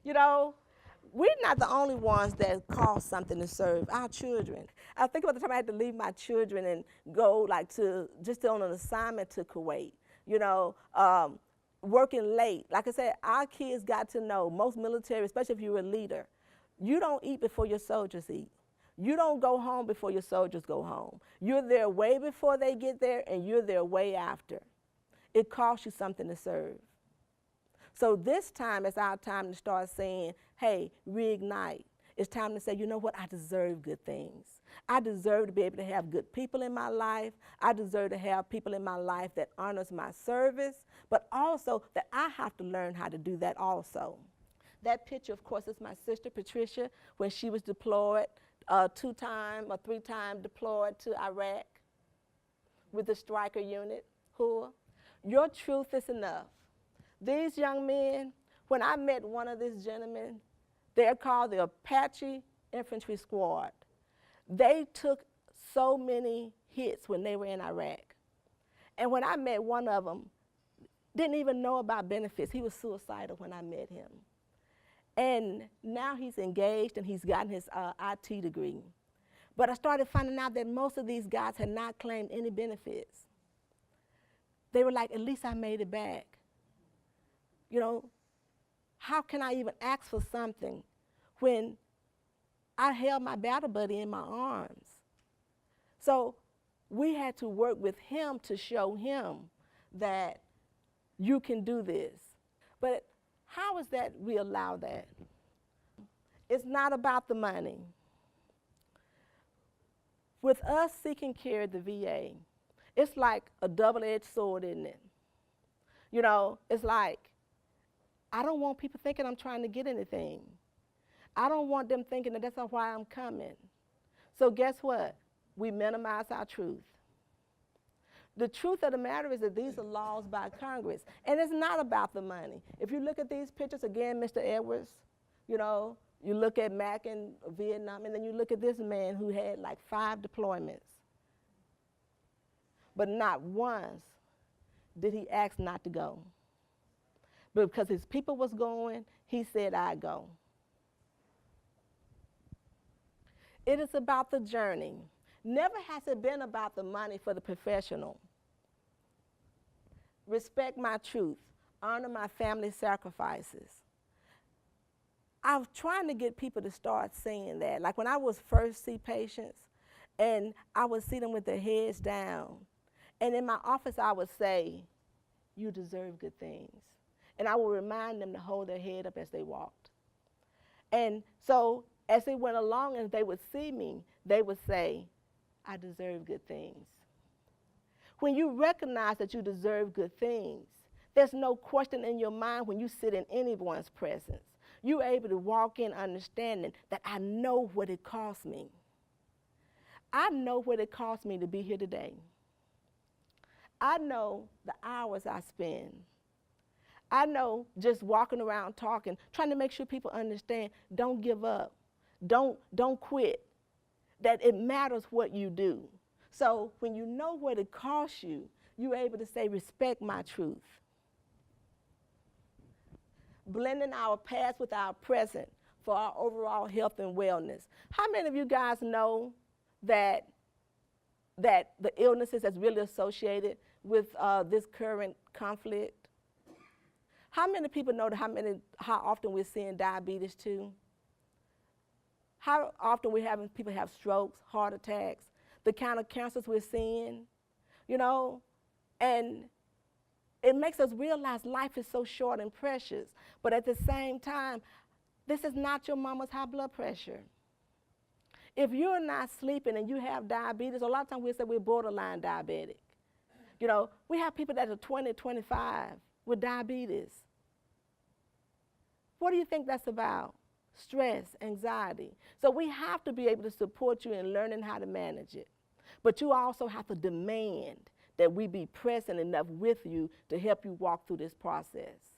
You know, we're not the only ones that cost something to serve our children. I think about the time I had to leave my children and go like to just on an assignment to Kuwait. You know, working late. Like I said, our kids got to know, most military, especially if you're a leader, you don't eat before your soldiers eat. You don't go home before your soldiers go home. You're there way before they get there, and you're there way after. It costs you something to serve. So this time is our time to start saying, hey, reignite. It's time to say, you know what, I deserve good things. I deserve to be able to have good people in my life. I deserve to have people in my life that honors my service, but also that I have to learn how to do that also. That picture, of course, is my sister Patricia when she was deployed, 2-time or 3-time deployed to Iraq with the striker unit, Hua. Your truth is enough. These young men, when I met one of these gentlemen, they're called the Apache Infantry Squad. They took so many hits when they were in Iraq. And when I met one of them, didn't even know about benefits. He was suicidal when I met him. And now he's engaged and he's gotten his IT degree. But I started finding out that most of these guys had not claimed any benefits. They were like, at least I made it back. You know, how can I even ask for something when I held my battle buddy in my arms? So we had to work with him to show him that you can do this. But how is that we allow that? It's not about the money. With us seeking care at the VA, it's like a double-edged sword, isn't it? You know, it's like, I don't want people thinking I'm trying to get anything. I don't want them thinking that that's why I'm coming. So guess what? We minimize our truth. The truth of the matter is that these are laws by Congress, and it's not about the money. If you look at these pictures, again, Mr. Edwards, you know, you look at Mac in Vietnam, and then you look at this man who had like 5 deployments. But not once did he ask not to go. But because his people was going, he said, I go. It is about the journey. Never has it been about the money for the professional. Respect my truth. Honor my family sacrifices. I'm trying to get people to start saying that. Like when I was first see patients, and I would see them with their heads down. And in my office, I would say, you deserve good things. And I would remind them to hold their head up as they walked. And so as they went along and they would see me, they would say, I deserve good things. When you recognize that you deserve good things, there's no question in your mind when you sit in anyone's presence. You're able to walk in understanding that I know what it cost me. I know what it cost me to be here today. I know the hours I spend. I know just walking around talking, trying to make sure people understand, don't give up, don't quit, that it matters what you do. So when you know what it costs you, you're able to say, respect my truth. Blending our past with our present for our overall health and wellness. How many of you guys know that the illnesses that's really associated with this current conflict? How many people know how often we're seeing diabetes too? How often we're having people have strokes, heart attacks, the kind of cancers we're seeing, you know? And it makes us realize life is so short and precious. But at the same time, this is not your mama's high blood pressure. If you're not sleeping and you have diabetes, a lot of times we say we're borderline diabetic. You know, we have people that are 20, 25 with diabetes. What do you think that's about? Stress, anxiety. So we have to be able to support you in learning how to manage it. But you also have to demand that we be present enough with you to help you walk through this process.